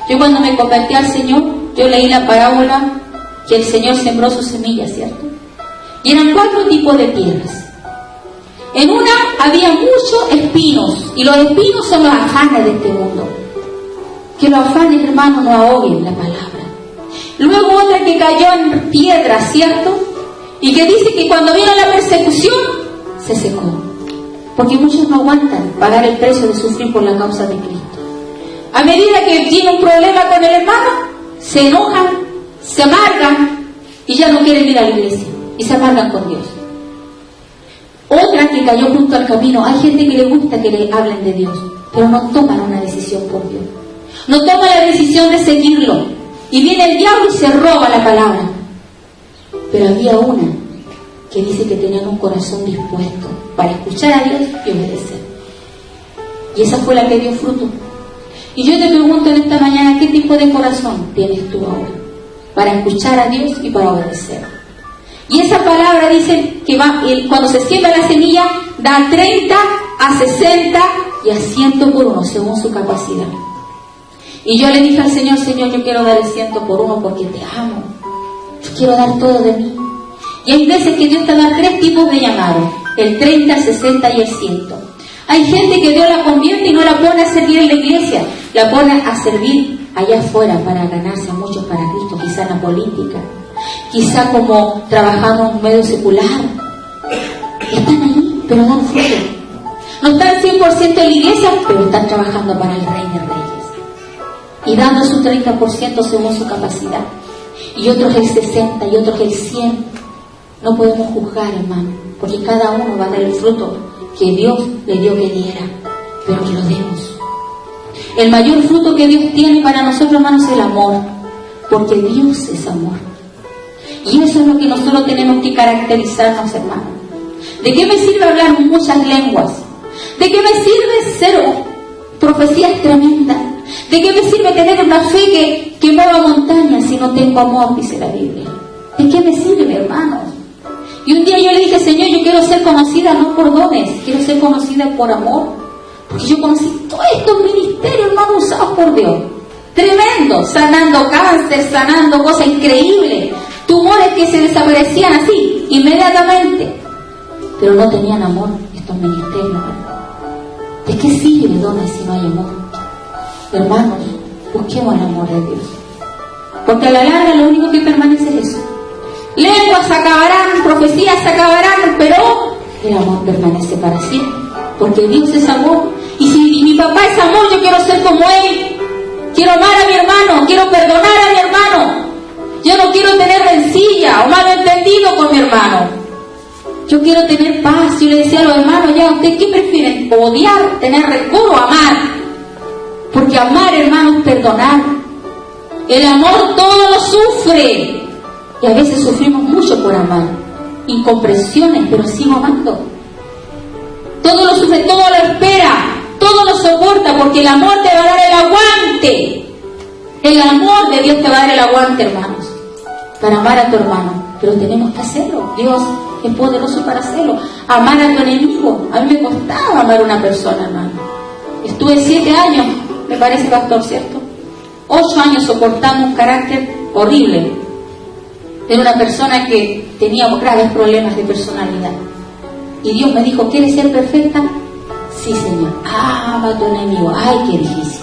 Yo cuando me convertí al Señor, yo leí la parábola que el Señor sembró sus semillas, ¿cierto? Y eran 4 tipos de tierras. En una había muchos espinos, y los espinos son los afanes de este mundo. Que los afanes, hermano, no ahoguen la palabra. Luego otra que cayó en piedra, ¿cierto? Y que dice que cuando vino la persecución, se secó. Porque muchos no aguantan pagar el precio de sufrir por la causa de Cristo. A medida que tiene un problema con el hermano, se enojan, se amargan y ya no quieren ir a la iglesia. Y se amargan con Dios. Otra que cayó junto al camino. Hay gente que le gusta que le hablen de Dios, pero no toman una decisión por Dios. No toman la decisión de seguirlo. Y viene el diablo y se roba la palabra. Pero había una que dice que tenían un corazón dispuesto para escuchar a Dios y obedecer. Y esa fue la que dio fruto. Y yo te pregunto en esta mañana, ¿qué tipo de corazón tienes tú ahora? Para escuchar a Dios y para obedecer. Y esa palabra dice que cuando se siembra la semilla, da 30, a 60 y a 100 por 1, según su capacidad. Y yo le dije al Señor, Señor, yo quiero dar el 100 por 1 porque te amo. Yo quiero dar todo de mí. Y hay veces que Dios te da 3 tipos de llamados: el 30, el 60 y el 100. Hay gente que Dios la convierte y no la pone a servir en la iglesia, la pone a servir allá afuera para ganarse a muchos para Cristo, quizá en la política, quizá como trabajando en un medio secular. Están ahí, pero dan fruto. No están 100% en la iglesia, pero están trabajando para el Rey de Reyes. Y dando su 30% según su capacidad. Y otros el 60 y otros el 100. No podemos juzgar, hermano, porque cada uno va a dar el fruto que Dios le dio que diera, pero que lo demos. El mayor fruto que Dios tiene para nosotros, hermanos, es el amor, porque Dios es amor. Y eso es lo que nosotros tenemos que caracterizarnos, hermano. ¿De qué me sirve hablar muchas lenguas? ¿De qué me sirve ser profecías tremendas? ¿De qué me sirve tener una fe que mueva montañas si no tengo amor, dice la Biblia? ¿De qué me sirve, hermanos? Y un día yo le dije, Señor, yo quiero ser conocida no por dones, quiero ser conocida por amor. Porque yo conocí todos estos ministerios, hermanos, usados por Dios. Tremendo, sanando cáncer, sanando cosas increíbles. Tumores que se desaparecían así, inmediatamente. Pero no tenían amor estos ministerios, hermano. ¿De qué sirve dones si no hay amor? Hermanos, busquemos el amor de Dios. Porque a la larga lo único que permanece es eso. Lenguas se acabarán, profecías se acabarán, pero el amor permanece para siempre. Porque Dios es amor. Y si mi papá es amor, yo quiero ser como Él. Quiero amar a mi hermano, quiero perdonar a mi hermano. Yo no quiero tener rencilla o malentendido con mi hermano. Yo quiero tener paz. Yo le decía a los hermanos, ya, ¿ustedes qué prefieren? ¿Odiar, tener rencor o amar? Porque amar, hermano, es perdonar. El amor todo lo sufre. Y a veces sufrimos mucho por amar. Incomprensiones, pero sigo amando. Todo lo sufre, todo lo espera, todo lo soporta, porque el amor te va a dar el aguante. El amor de Dios te va a dar el aguante, hermanos, para amar a tu hermano. Pero tenemos que hacerlo. Dios es poderoso para hacerlo. Amar a tu enemigo. A mí me costaba amar a una persona, hermano. Estuve 7 años, me parece, pastor, ¿cierto? 8 años soportando un carácter horrible. Era una persona que tenía graves problemas de personalidad. Y Dios me dijo, ¿quieres ser perfecta? Sí, Señor. Ama a tu enemigo. Ay, qué difícil.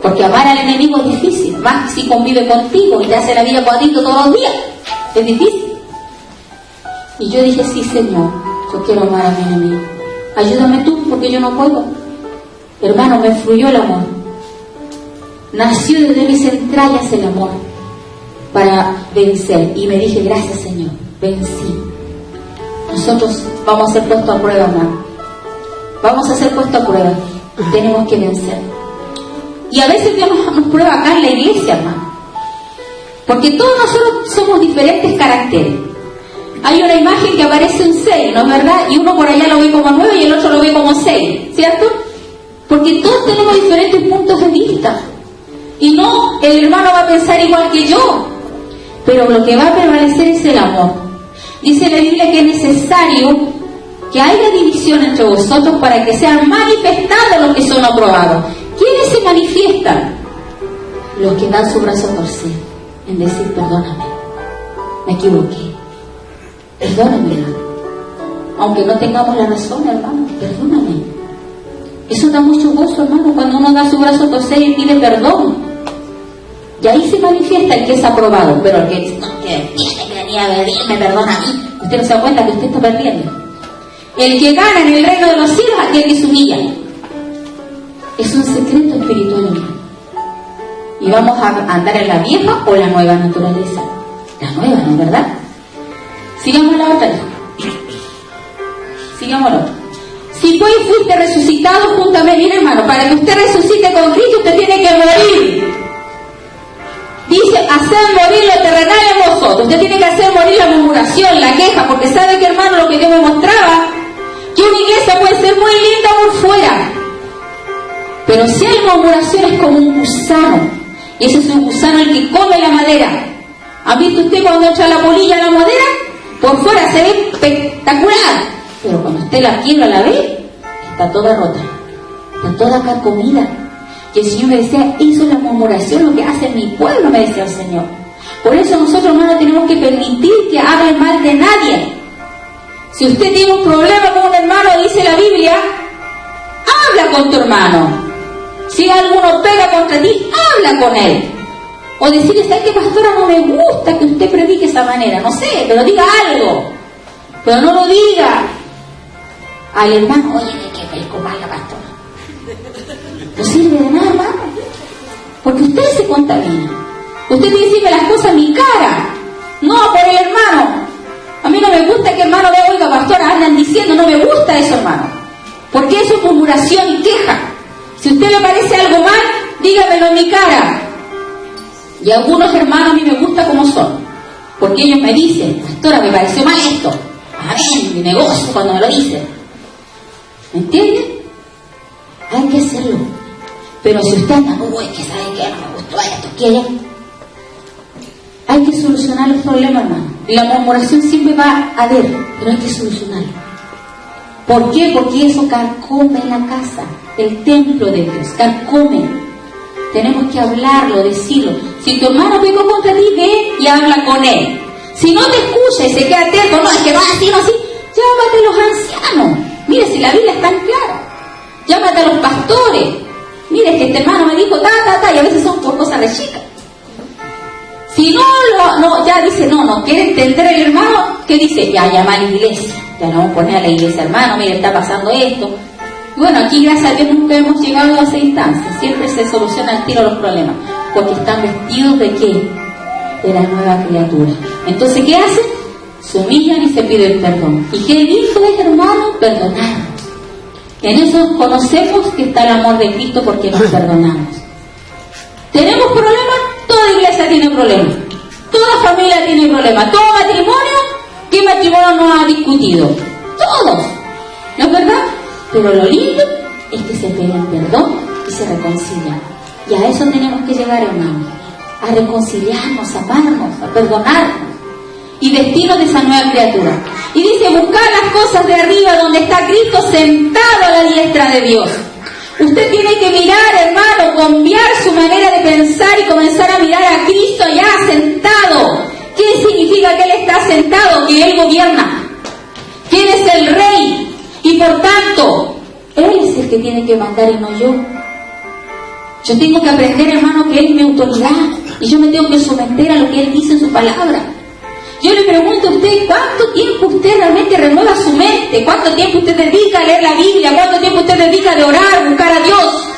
Porque amar al enemigo es difícil. Más si convive contigo y te hace la vida cuadrito todos los días. Es difícil. Y yo dije, sí, Señor. Yo quiero amar a mi enemigo. ayúdame tú porque yo no puedo. Hermano, me fluyó el amor. Nació desde mis entrañas el amor para vencer. Y me dije, gracias Señor, vencí. Nosotros vamos a ser puestos a prueba, hermano. Vamos a ser puestos a prueba. Tenemos que vencer. Y a veces Dios nos prueba acá en la iglesia, hermano. Porque todos nosotros somos diferentes caracteres. Hay una imagen que aparece un 6, ¿no es verdad? Y uno por allá lo ve como 9 y el otro lo ve como 6, ¿cierto? Porque todos tenemos diferentes puntos de vista. Y no, el hermano va a pensar igual que yo. Pero lo que va a prevalecer es el amor. Dice la Biblia que es necesario que haya división entre vosotros para que sean manifestados los que son aprobados. ¿Quiénes se manifiestan? Los que dan su brazo a torcer, en decir, perdóname, me equivoqué, perdóname, hermano. Aunque no tengamos la razón, hermano, perdóname. Eso da mucho gozo, hermano, cuando uno da su brazo a torcer y pide perdón. Y ahí se manifiesta el que es aprobado. Pero el que dice, no, que tiene que venir a pedir, me perdona a mí, usted no se da cuenta que usted está perdiendo. El que gana en el reino de los cielos, aquel que se humilla. Es un secreto espiritual, hermano. Y vamos a andar en la vieja o la nueva naturaleza. La nueva, ¿no es verdad? Sigamos la otra. Sigamos la otra. Si pues fuiste resucitado juntamente, mire hermano, para que usted resucite con Cristo, usted tiene que morir. Dice, hacer morir lo terrenal en vosotros. Usted tiene que hacer morir la murmuración, la queja, porque sabe que, hermano, lo que yo me mostraba, que una iglesia puede ser muy linda por fuera, pero si hay murmuración es como un gusano, y ese es un gusano el que come la madera. ¿Ha visto usted cuando echa la polilla a la madera? Por fuera se ve espectacular, pero cuando usted la quiebra, la ve, está toda rota, está toda carcomida. Y el Señor me decía, eso es la murmuración, lo que hace mi pueblo, me decía el Señor. Por eso nosotros, hermanos, tenemos que permitir que hablen mal de nadie. Si usted tiene un problema con un hermano, dice la Biblia, habla con tu hermano. Si alguno pega contra ti, habla con él. O decirle, ¿sabes qué, pastora? No me gusta que usted predique de esa manera. No sé, pero diga algo. Pero no lo diga al hermano, oye, que predico mal la pastora. No sirve de nada, hermano. Porque usted se contamina. Usted tiene que decirme las cosas a mi cara, no por el hermano. A mí no me gusta que hermano vea, oiga, pastora, andan diciendo, no me gusta eso, hermano. Porque eso es murmuración y queja. Si a usted le parece algo mal, dígamelo en mi cara. Y algunos hermanos a mí me gusta como son. Porque ellos me dicen, pastora, me pareció mal esto. Amén, mi negocio cuando me lo dicen. ¿Me entiende? Hay que hacerlo. Pero si usted anda, uy, que sabe que no me gustó esto, ¿quiere? Hay que solucionar los problemas, hermano. Y la murmuración siempre va a haber, pero hay que solucionarlo. ¿Por qué? Porque eso carcome la casa, el templo de Dios, carcome. Tenemos que hablarlo, decirlo. Si tu hermano pecó contra ti, ve y habla con él. Si no te escucha y se queda atento, no, es que no es así, no así, llámate a los ancianos. Mire, si la Biblia es tan clara. Llámate a los pastores. Mire, que este hermano me dijo y a veces son por cosas de chicas. Si no, ya dice, no quiere entender el hermano, ¿qué dice? Ya llama a la iglesia. Ya no vamos a poner a la iglesia, hermano, mire, está pasando esto. Y bueno, aquí gracias a Dios nunca hemos llegado a esa instancia. Siempre se solucionan al tiro los problemas. Porque están vestidos ¿de qué? De la nueva criatura. Entonces, ¿qué hacen? Se humillan y se piden perdón. ¿Y qué lindo es, hermano? Perdonarnos. En eso conocemos que está el amor de Cristo porque nos perdonamos. ¿Tenemos problemas? Toda iglesia tiene problemas. Toda familia tiene problemas. Todo matrimonio, ¿qué matrimonio no ha discutido? Todos. ¿No es verdad? Pero lo lindo es que se piden perdón y se reconcilian. Y a eso tenemos que llegar, hermanos. A reconciliarnos, a amarnos, a perdonarnos. Y vestirnos de esa nueva criatura. Y dice, buscar las cosas de arriba donde está Cristo sentado a la diestra de Dios. Usted tiene que mirar, hermano, cambiar su manera de pensar y comenzar a mirar a Cristo ya sentado. ¿Qué significa que Él está sentado? Que Él gobierna. Que Él es el Rey. Y por tanto, Él es el que tiene que mandar y no yo. Yo tengo que aprender, hermano, que Él es mi autoridad. Y yo me tengo que someter a lo que Él dice en su palabra. Yo le pregunto a usted, ¿cuánto tiempo usted realmente renueva su mente? ¿Cuánto tiempo usted dedica a leer la Biblia? ¿Cuánto tiempo usted dedica de orar, buscar a Dios?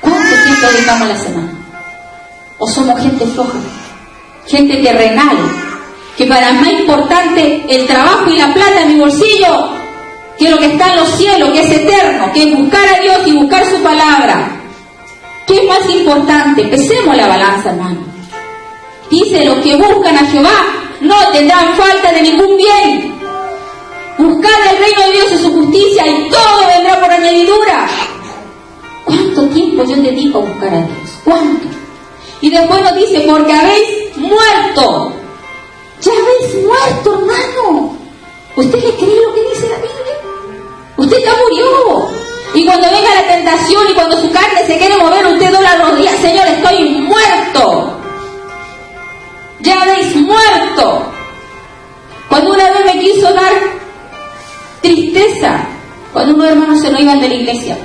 ¿Cuánto tiempo dedicamos a la semana? ¿O somos gente floja? Gente terrenal, que para más importante el trabajo y la plata en mi bolsillo que lo que está en los cielos, que es eterno, que es buscar a Dios y buscar su palabra. ¿Qué es más importante? Pesemos la balanza, hermano. Dice, los que buscan a Jehová no tendrán falta de ningún bien. Buscad el reino de Dios y su justicia y todo vendrá por añadidura. ¿Cuánto tiempo yo dedico a buscar a Dios? ¿Cuánto? Y después nos dice, porque habéis muerto. Ya habéis muerto, hermano. ¿Usted le cree lo que dice la Biblia? Usted ya murió. Y cuando venga la tentación y cuando su carne se quiere mover, usted dobla los días, Señor, estoy muerto. Ya habéis muerto. Cuando una vez me quiso dar tristeza, cuando unos hermanos se nos iban de la iglesia,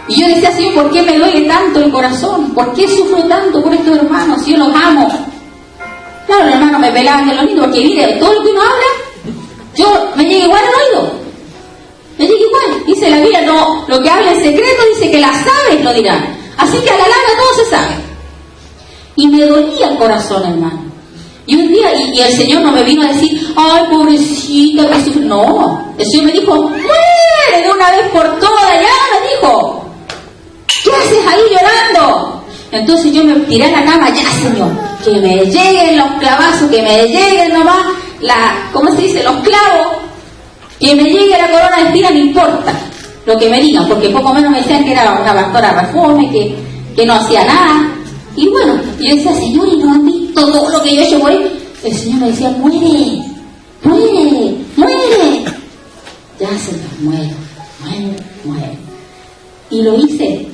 y yo decía, Señor, ¿por qué me duele tanto el corazón? ¿Por qué sufro tanto por estos hermanos? Si yo los amo. Claro, los hermanos me pelaban de los niños, porque mire, todo lo que uno habla, yo me llega igual al oído. Me llega igual. Dice la Biblia, no, lo que habla en secreto, dice que las aves lo dirán. Así que a la larga todo se sabe. Y me dolía el corazón, hermano. Y un día, y el Señor no me vino a decir, ay, pobrecita, que sufre. No, el Señor me dijo, muere de una vez por todas, ya me dijo. ¿Qué haces ahí llorando? Entonces yo me tiré a la cama, ya, Señor, que me lleguen los clavazos, que me lleguen nomás, ¿cómo se dice? Los clavos, que me llegue la corona de espina, no importa lo que me digan, porque poco menos me decían que era una pastora reforme, que no hacía nada. Y bueno, yo decía, Señor, ¿y no han visto todo lo que yo he hecho por él? El Señor me decía, muere, muere, muere. Ya, Señor, muere, muere, muere. Y lo hice.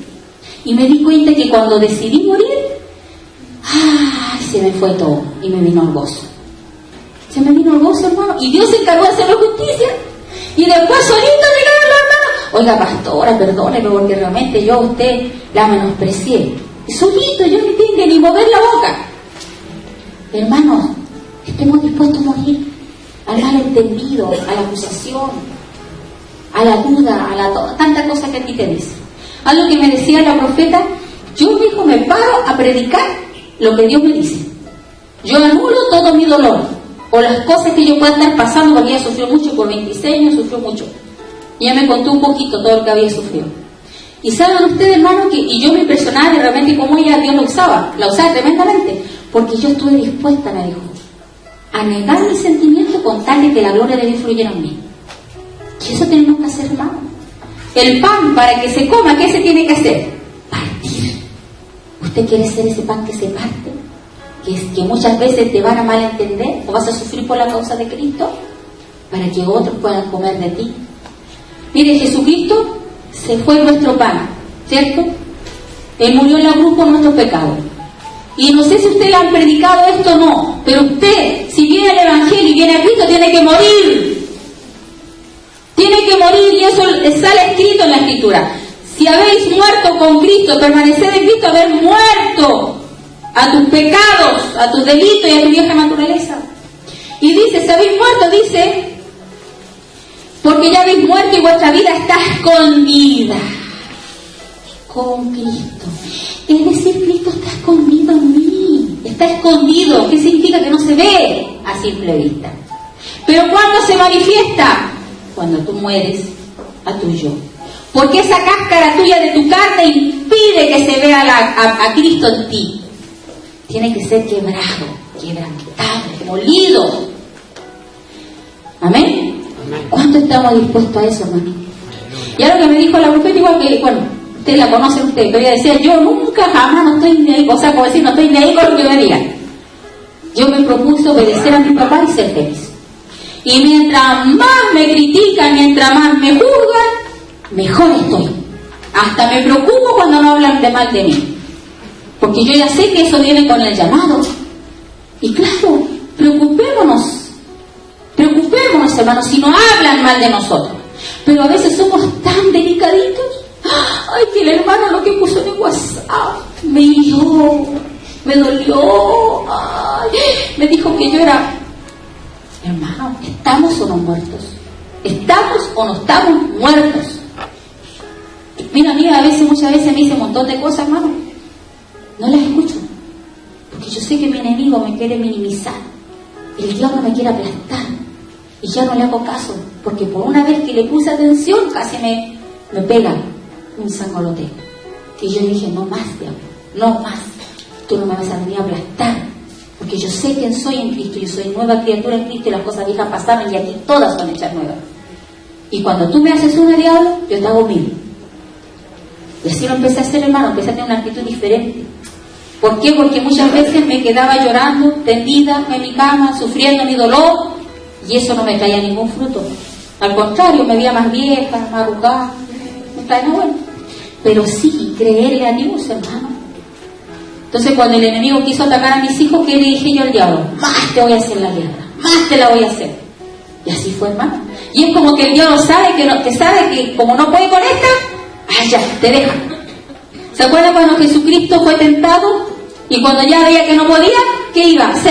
Y me di cuenta que cuando decidí morir, ¡ay! Se me fue todo. Y me vino el gozo. Se me vino el gozo, hermano. Y Dios se encargó de hacerme justicia. Y después solito llegaron los hermanos. Oiga, pastora, perdóneme porque realmente yo a usted la menosprecié. Y solito, yo no tengo que ni mover la boca. Hermanos, estemos dispuestos a morir al malentendido, a la acusación, a la duda, a tantas cosas que a ti te dicen. Algo que me decía la profeta, yo mismo me paro a predicar lo que Dios me dice. Yo anulo todo mi dolor o las cosas que yo pueda estar pasando, porque ella sufrió mucho, por 26 años sufrió mucho. Y ella me contó un poquito todo lo que había sufrido. Y saben ustedes, hermano, y yo me impresionaba de realmente cómo ella, Dios la usaba tremendamente, porque yo estuve dispuesta, me dijo, a negar mis sentimientos con tal de que la gloria de Dios fluyera en mí. Y eso tenemos que hacer, hermano. El pan, para que se coma, ¿qué se tiene que hacer? Partir. ¿Usted quiere ser ese pan que se parte? Que muchas veces te van a malentender o vas a sufrir por la causa de Cristo, para que otros puedan comer de ti. Mire, Jesucristo se fue nuestro pan, ¿cierto? Él murió en la cruz por nuestros pecados. Y no sé si usted le han predicado esto o no, pero usted, si viene al Evangelio y viene a Cristo, tiene que morir. Tiene que morir, y eso sale escrito en la Escritura. Si habéis muerto con Cristo, permaneced en Cristo, haber muerto a tus pecados, a tus delitos y a tu vieja naturaleza. Y dice, si habéis muerto, dice, porque ya habéis muerto y vuestra vida está escondida con Cristo. Es decir, Cristo está escondido en mí. Está escondido. ¿Qué significa? Que no se ve a simple vista. Pero ¿cuándo se manifiesta? Cuando tú mueres a tu yo. Porque esa cáscara tuya de tu carne impide que se vea a Cristo en ti. Tiene que ser quebrado, quebrantado, molido. ¿Amén? ¿Cuánto estamos dispuestos a eso, hermano? Y ahora que me dijo la profeta, igual que, bueno, ustedes la conocen ustedes, pero ella decía, yo nunca jamás no estoy ni ahí, o sea, como decir, no estoy ni ahí con lo que me digan. Yo me propuse obedecer a mi papá y ser feliz. Y mientras más me critican, mientras más me juzgan, mejor estoy. Hasta me preocupo cuando no hablan de mal de mí. Porque yo ya sé que eso viene con el llamado. Y claro, preocupémonos, hermanos, si no hablan mal de nosotros. Pero a veces somos tan delicaditos. Ay, que el hermano lo que puso en el WhatsApp me hirió, me dolió. Ay, me dijo que yo era... Hermano, ¿estamos o no muertos? ¿Estamos o no estamos muertos? Mira, amiga, muchas veces me dice un montón de cosas, hermano. No las escucho. Porque yo sé que mi enemigo me quiere minimizar. El diablo me quiere aplastar. Y ya no le hago caso. Porque por una vez que le puse atención, casi me pega un sangoloteo. Que yo dije, no más, diablo. No más. Tú no me vas a venir a aplastar. Porque yo sé quién soy en Cristo. Yo soy nueva criatura en Cristo y las cosas viejas pasaron y aquí todas son hechas nuevas. Y cuando tú me haces una, diablo, yo te hago mil. Y así lo empecé a hacer, hermano. Empecé a tener una actitud diferente. ¿Por qué? Porque muchas veces me quedaba llorando, tendida en mi cama, sufriendo mi dolor, y eso no me traía ningún fruto. Al contrario, me veía más vieja, más arrugada, me traía bueno. Pero sí, creerle a Dios, hermano. Entonces, cuando el enemigo quiso atacar a mis hijos, ¿qué le dije yo al diablo? Más te voy a hacer la guerra, más te la voy a hacer. Y así fue, hermano. Y es como que el diablo sabe que como no puede con esta, ya, te deja. ¿Se acuerdan cuando Jesucristo fue tentado? Y cuando ya veía que no podía, ¿qué iba? Se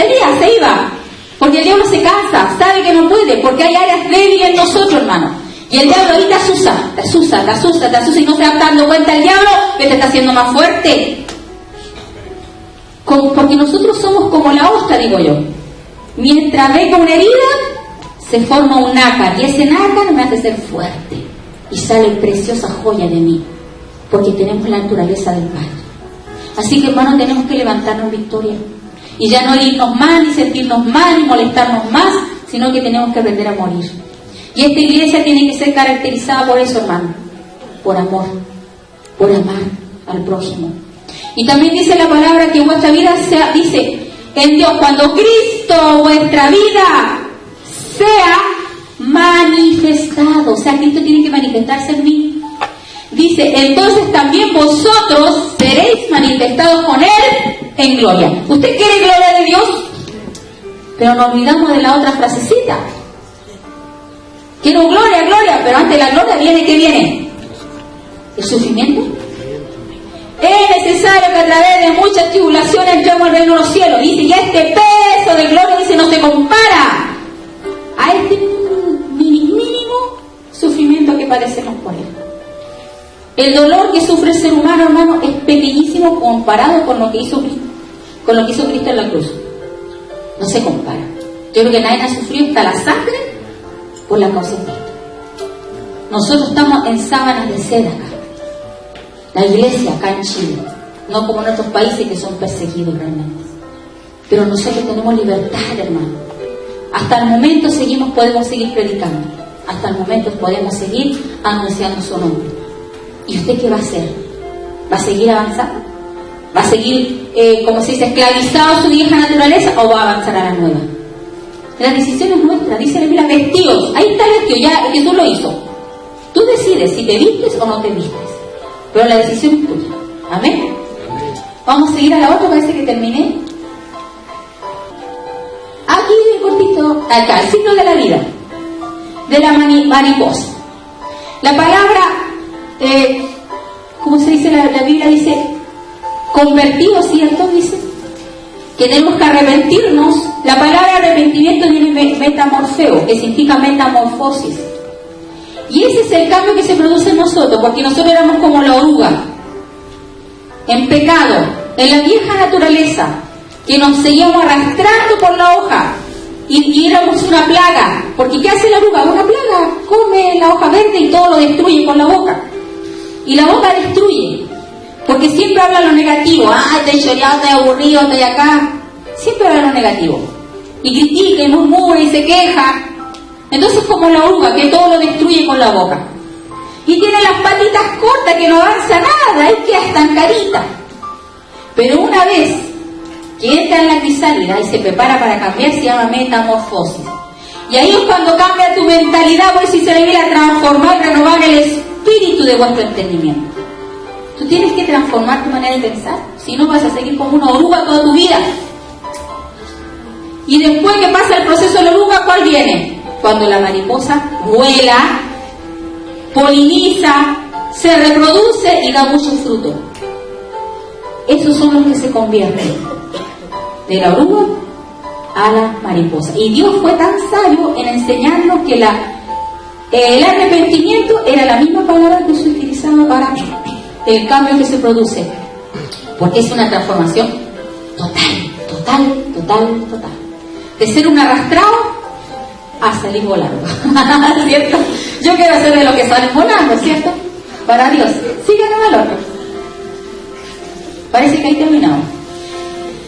iba. Porque el diablo se cansa, sabe que no puede, porque hay áreas débiles en nosotros, hermano. Y el diablo ahí te asusa, y no se va dando cuenta el diablo que te está haciendo más fuerte. Porque nosotros somos como la ostra, digo yo. Mientras venga una herida, se forma un nácar, y ese nácar me hace ser fuerte. Y sale preciosa joya de mí. Porque tenemos la naturaleza del Padre. Así que, hermanos, tenemos que levantarnos en victoria. Y ya no irnos mal, ni sentirnos mal, ni molestarnos más, sino que tenemos que aprender a morir. Y esta iglesia tiene que ser caracterizada por eso, hermano. Por amor. Por amar al prójimo. Y también dice la palabra que vuestra vida sea, dice, en Dios, cuando Cristo, vuestra vida, sea manifestado. O sea, Cristo tiene que manifestarse en mí. Dice, entonces también vosotros seréis manifestados con Él en gloria. ¿Usted quiere gloria de Dios? Pero nos olvidamos de la otra frasecita. Quiero gloria, pero antes de la gloria viene, ¿qué viene? ¿El sufrimiento? Es necesario que a través de muchas tribulaciones entremos al reino de los cielos. Dice, y este peso de gloria, dice, no se compara a este mínimo sufrimiento que padecemos por Él. El dolor que sufre el ser humano, hermano, es pequeñísimo comparado con lo que hizo Cristo en la cruz. No se compara. Yo creo que nadie ha sufrido hasta la sangre por la causa de Cristo. Nosotros estamos en sábanas de seda acá. La iglesia acá en Chile, no como en otros países que son perseguidos realmente. Pero nosotros tenemos libertad, hermano. Hasta el momento podemos seguir predicando. Hasta el momento podemos seguir anunciando su nombre. ¿Y usted qué va a hacer? ¿Va a seguir avanzando? ¿Va a seguir, como se dice, esclavizado a su vieja naturaleza o va a avanzar a la nueva? La decisión es nuestra. Dice la Biblia, vestidos. Ahí está el vestido, ya Jesús lo hizo. Tú decides si te vistes o no te vistes. Pero la decisión es tuya. Amén. Vamos a seguir a la otra, parece que terminé. Aquí cortito, acá, el signo de la vida. De la mariposa. La palabra... ¿cómo se dice? La Biblia dice convertido, ¿cierto? Dice que tenemos que arrepentirnos. La palabra arrepentimiento viene metamorfeo, que significa metamorfosis, y ese es el cambio que se produce en nosotros, porque nosotros éramos como la oruga en pecado, en la vieja naturaleza, que nos seguíamos arrastrando por la hoja y éramos una plaga, porque ¿qué hace la oruga? Una plaga, come la hoja verde y todo lo destruye con la boca. Y la boca destruye, porque siempre habla lo negativo. Estoy choreado, estoy aburrido, estoy acá. Siempre habla lo negativo. Y critica, y murmura, y se queja. Entonces, como la oruga, que todo lo destruye con la boca. Y tiene las patitas cortas, que no avanza nada, ahí queda estancadita. Pero una vez que entra en la crisálida y se prepara para cambiar, se llama metamorfosis. Y ahí es cuando cambia tu mentalidad, por si se le viene a transformar, renovar el espíritu de vuestro entendimiento. Tú tienes que transformar tu manera de pensar, si no vas a seguir como una oruga toda tu vida. Y después que pasa el proceso de la oruga, ¿cuál viene? Cuando la mariposa vuela, poliniza, se reproduce y da mucho fruto. Esos son los que se convierten de la oruga a la mariposa. Y Dios fue tan sabio en enseñarnos que el arrepentimiento era la misma palabra que se utilizaba para el cambio que se produce, porque es una transformación total, de ser un arrastrado a salir volando. ¿Cierto? Yo quiero ser de los que salen volando, ¿cierto? Para Dios. Sigan al otro. Parece que ahí terminamos.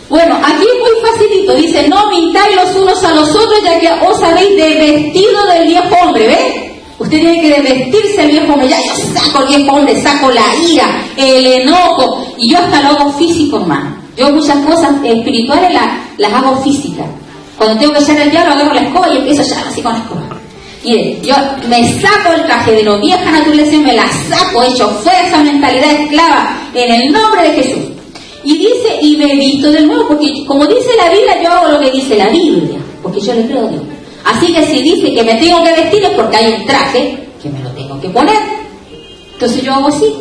Bueno, aquí es muy facilito. Dice, no mintáis los unos a los otros, ya que os habéis desvestido del viejo hombre. ¿Ves? Usted tiene que desvestirse del viejo hombre. Ya yo saco el viejo hombre, saco la ira, el enojo. Y yo hasta lo hago físico, hermano. Yo muchas cosas espirituales las hago físicas. Cuando tengo que echar el diablo, agarro la escoba y empiezo a echar así con la escoba. Mire, yo me saco el traje de la vieja naturaleza y me la saco, hecho fuerza, mentalidad esclava, en el nombre de Jesús. Y dice, y me visto de nuevo, porque como dice la Biblia, yo hago lo que dice la Biblia, porque yo le creo a Dios. Así que si dice que me tengo que vestir es porque hay un traje que me lo tengo que poner. Entonces yo hago así,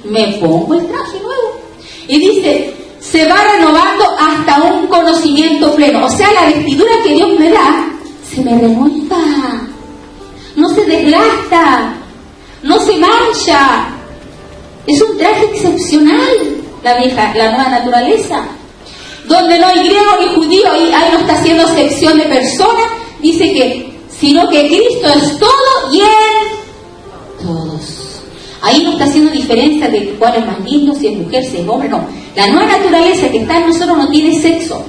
me pongo el traje nuevo. Y dice, se va renovando hasta un conocimiento pleno. O sea, la vestidura que Dios me da, se me renueva. No se desgasta, no se mancha. Es un traje excepcional, la nueva naturaleza. Donde no hay griego ni judío, y ahí no está haciendo excepción de personas, dice que, sino que Cristo es todo y en todos. Ahí no está haciendo diferencia de cuál es más lindo, si es mujer, si es hombre, no. La nueva naturaleza que está en nosotros no tiene sexo.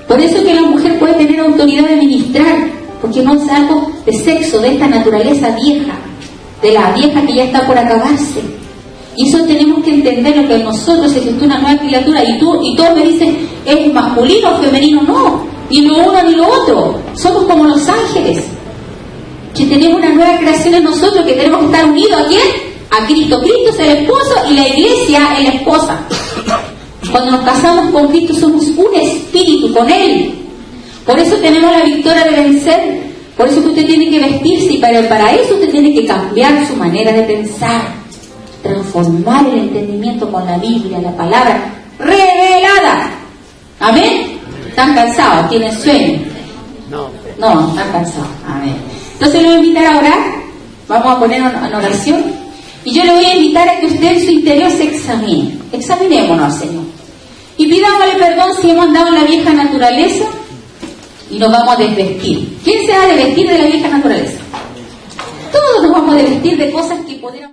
Por eso que la mujer puede tener autoridad de ministrar, porque no es algo de sexo, de esta naturaleza vieja, de la vieja que ya está por acabarse. Y eso tenemos que entender, lo que nosotros es una nueva criatura, y todos me dicen, ¿es masculino o femenino? No, ni lo uno ni lo otro. Somos como los ángeles, que tenemos una nueva creación en nosotros, que tenemos que estar unidos ¿a quién? A Cristo. Cristo es el esposo y la iglesia es la esposa. Cuando nos casamos con Cristo somos un espíritu con Él. Por eso tenemos la victoria de vencer. Por eso que usted tiene que vestirse, y para eso usted tiene que cambiar su manera de pensar, transformar el entendimiento con la Biblia, la palabra revelada. ¿Amén? ¿Están cansados? ¿Tienen sueño? No, están cansados. Amén. Entonces le voy a invitar a orar. Vamos a poner en oración. Y yo le voy a invitar a que usted en su interior se examine. Examinémonos, Señor. Y pidámosle perdón si hemos andado en la vieja naturaleza y nos vamos a desvestir. ¿Quién se va a desvestir de la vieja naturaleza? Todos nos vamos a desvestir de cosas que podemos...